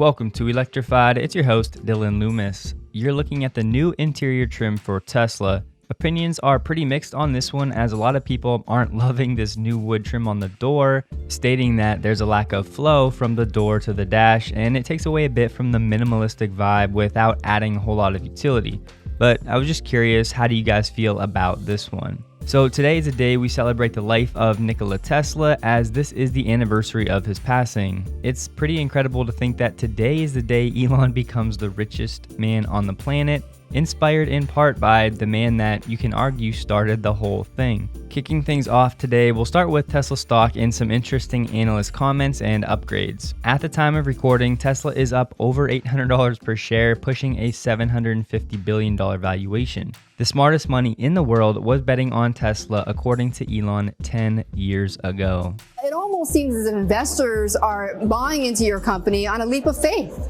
Welcome to Electrified. It's your host, Dylan Loomis. You're looking at the new interior trim for Tesla. Opinions are pretty mixed on this one, as a lot of people aren't loving this new wood trim on the door, stating that there's a lack of flow from the door to the dash, and it takes away a bit from the minimalistic vibe without adding a whole lot of utility. But I was just curious, how do you guys feel about this one? So today is a day we celebrate the life of Nikola Tesla, as this is the anniversary of his passing. It's pretty incredible to think that today is the day Elon becomes the richest man on the planet, inspired in part by the man that you can argue started the whole thing. Kicking things off today, we'll start with Tesla stock and some interesting analyst comments and upgrades. At the time of recording, Tesla is up over $800 per share, pushing a $750 billion valuation. The smartest money in the world was betting on Tesla, according to Elon 10 years ago. It almost seems as if investors are buying into your company on a leap of faith.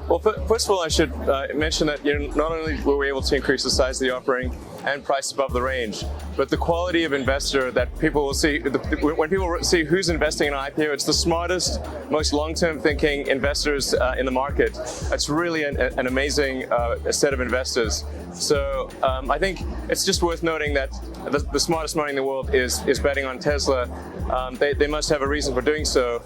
Well, first of all, I should mention that not only were we able to increase the size of the offering and price above the range, but the quality of investor that people will see, when people see who's investing in an IPO, it's the smartest, most long-term thinking investors in the market. It's really an amazing set of investors. So I think it's just worth noting that the smartest money in the world is betting on Tesla. They must have a reason for doing so,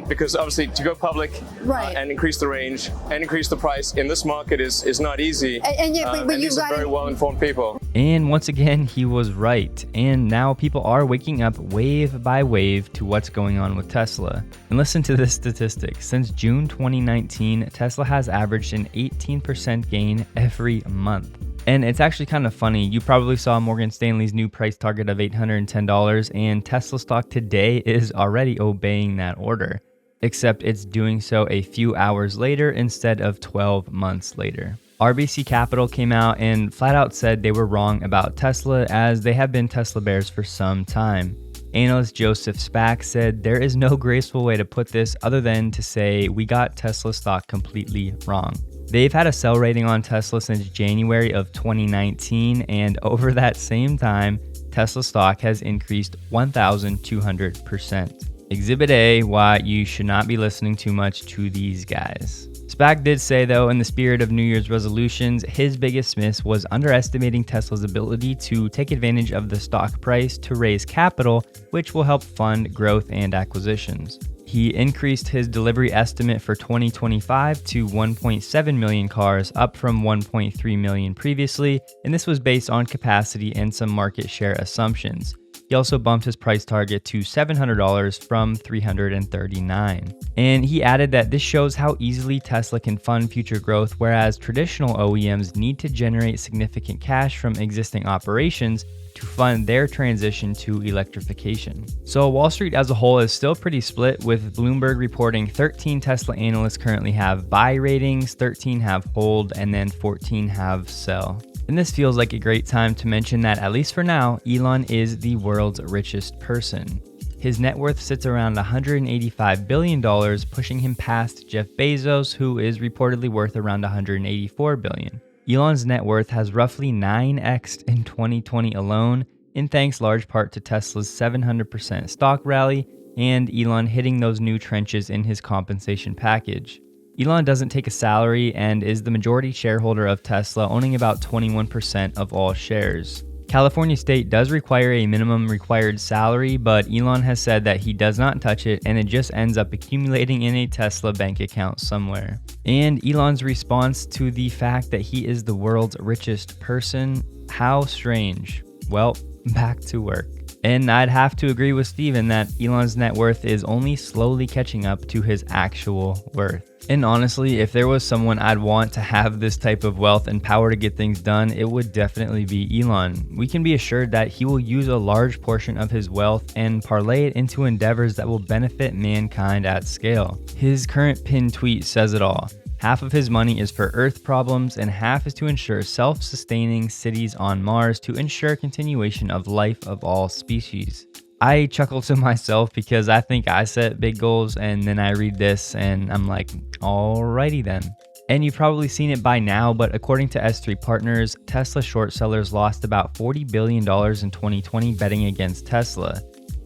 because obviously to go public and increase the range and increase the price in this market is not easy. And these are very well-informed people. And once again, he was right. And now people are waking up wave by wave to what's going on with Tesla. And listen to this statistic. Since June 2019, Tesla has averaged an 18% gain every month. And it's actually kind of funny. You probably saw Morgan Stanley's new price target of $810, and Tesla stock today is already obeying that order, except it's doing so a few hours later instead of 12 months later. RBC Capital came out and flat out said they were wrong about Tesla, as they have been Tesla bears for some time. Analyst Joseph Spack said there is no graceful way to put this other than to say we got Tesla stock completely wrong. They've had a sell rating on Tesla since January of 2019, and over that same time, Tesla stock has increased 1,200%. Exhibit A, why you should not be listening too much to these guys. Spack did say, though, in the spirit of New Year's resolutions, his biggest miss was underestimating Tesla's ability to take advantage of the stock price to raise capital, which will help fund growth and acquisitions. He increased his delivery estimate for 2025 to 1.7 million cars, up from 1.3 million previously, and this was based on capacity and some market share assumptions. He also bumped his price target to $700 from $339. And he added that this shows how easily Tesla can fund future growth, whereas traditional OEMs need to generate significant cash from existing operations to fund their transition to electrification. So Wall Street as a whole is still pretty split, with Bloomberg reporting 13 Tesla analysts currently have buy ratings, 13 have hold, and then 14 have sell. And this feels like a great time to mention that, at least for now, Elon is the world's richest person. His net worth sits around $185 billion, pushing him past Jeff Bezos, who is reportedly worth around $184 billion. Elon's net worth has roughly 9x'd in 2020 alone, in thanks large part to Tesla's 700% stock rally and Elon hitting those new trenches in his compensation package. Elon doesn't take a salary and is the majority shareholder of Tesla, owning about 21% of all shares. California state does require a minimum required salary, but Elon has said that he does not touch it, and it just ends up accumulating in a Tesla bank account somewhere. And Elon's response to the fact that he is the world's richest person, how strange. Well, back to work. And I'd have to agree with Steven that Elon's net worth is only slowly catching up to his actual worth. And honestly, if there was someone I'd want to have this type of wealth and power to get things done, it would definitely be Elon. We can be assured that he will use a large portion of his wealth and parlay it into endeavors that will benefit mankind at scale. His current pinned tweet says it all. Half of his money is for Earth problems, and half is to ensure self-sustaining cities on Mars to ensure continuation of life of all species. I chuckle to myself because I think I set big goals, and then I read this and I'm like, alrighty then. And you've probably seen it by now, but according to S3 Partners, Tesla short sellers lost about $40 billion in 2020 betting against Tesla.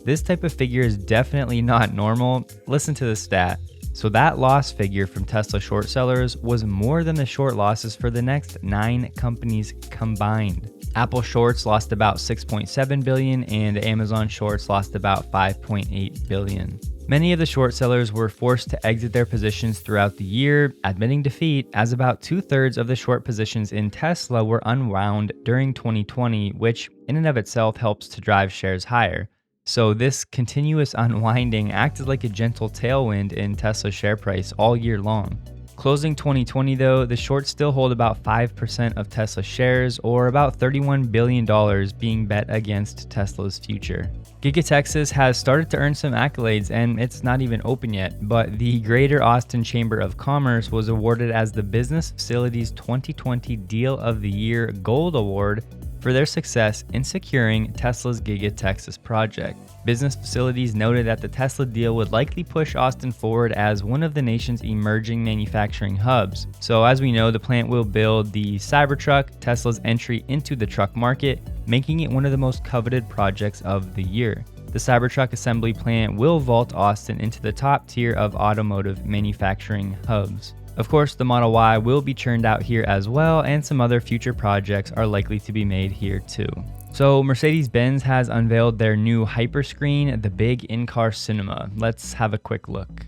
This type of figure is definitely not normal. Listen to the stat. So that loss figure from Tesla short sellers was more than the short losses for the next 9 companies combined. Apple shorts lost about $6.7 billion and Amazon shorts lost about $5.8 billion. Many of the short sellers were forced to exit their positions throughout the year, admitting defeat, as about 2/3 of the short positions in Tesla were unwound during 2020, which in and of itself helps to drive shares higher. So this continuous unwinding acted like a gentle tailwind in Tesla's share price all year long. Closing 2020 though, the shorts still hold about 5% of Tesla shares, or about $31 billion being bet against Tesla's future. Giga Texas has started to earn some accolades, and it's not even open yet, but the Greater Austin Chamber of Commerce was awarded as the Business Facilities 2020 Deal of the Year Gold Award for their success in securing Tesla's Giga Texas project. Business Facilities noted that the Tesla deal would likely push Austin forward as one of the nation's emerging manufacturing hubs. So as we know, the plant will build the Cybertruck, Tesla's entry into the truck market, making it one of the most coveted projects of the year. The Cybertruck assembly plant will vault Austin into the top tier of automotive manufacturing hubs. Of course, the Model Y will be churned out here as well, and some other future projects are likely to be made here too. So Mercedes-Benz has unveiled their new Hyperscreen, the big in-car cinema. Let's have a quick look.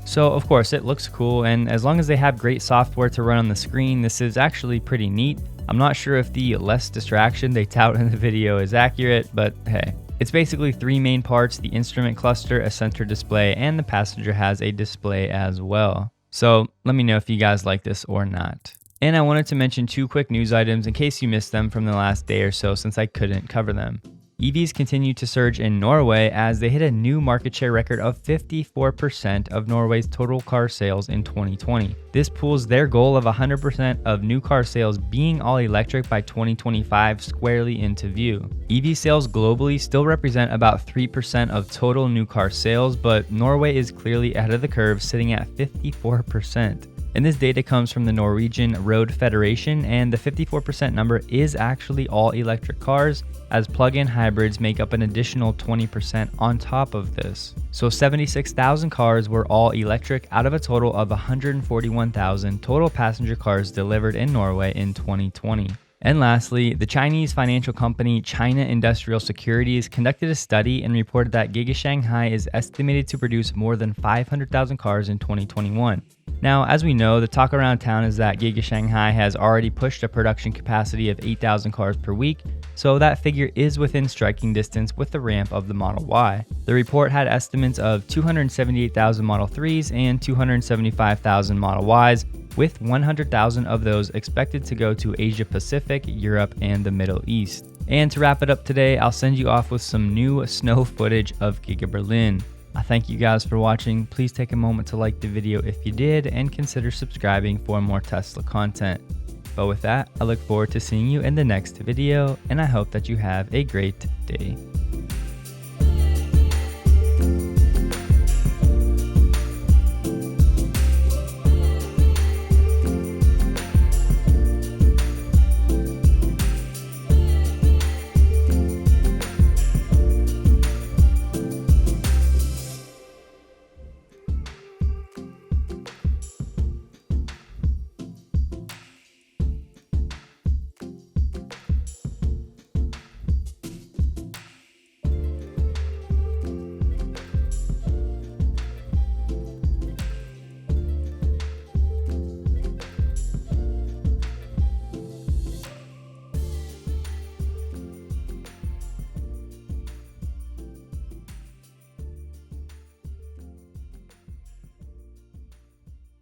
So of course it looks cool, and as long as they have great software to run on the screen, this is actually pretty neat. I'm not sure if the less distraction they tout in the video is accurate, but hey. It's basically 3 main parts: the instrument cluster, a center display, and the passenger has a display as well. So let me know if you guys like this or not. And I wanted to mention 2 quick news items in case you missed them from the last day or so, since I couldn't cover them. EVs continue to surge in Norway as they hit a new market share record of 54% of Norway's total car sales in 2020. This pulls their goal of 100% of new car sales being all electric by 2025 squarely into view. EV sales globally still represent about 3% of total new car sales, but Norway is clearly ahead of the curve, sitting at 54%. And this data comes from the Norwegian Road Federation, and the 54% number is actually all electric cars, as plug-in hybrids make up an additional 20% on top of this. So 76,000 cars were all electric out of a total of 141,000 total passenger cars delivered in Norway in 2020. And lastly, the Chinese financial company China Industrial Securities conducted a study and reported that Giga Shanghai is estimated to produce more than 500,000 cars in 2021. Now, as we know, the talk around town is that Giga Shanghai has already pushed a production capacity of 8,000 cars per week, so that figure is within striking distance with the ramp of the Model Y. The report had estimates of 278,000 Model 3s and 275,000 Model Ys, with 100,000 of those expected to go to Asia Pacific, Europe, and the Middle East. And to wrap it up today, I'll send you off with some new snow footage of Giga Berlin. I thank you guys for watching. Please take a moment to like the video if you did, and consider subscribing for more Tesla content. But with that, I look forward to seeing you in the next video, and I hope that you have a great day.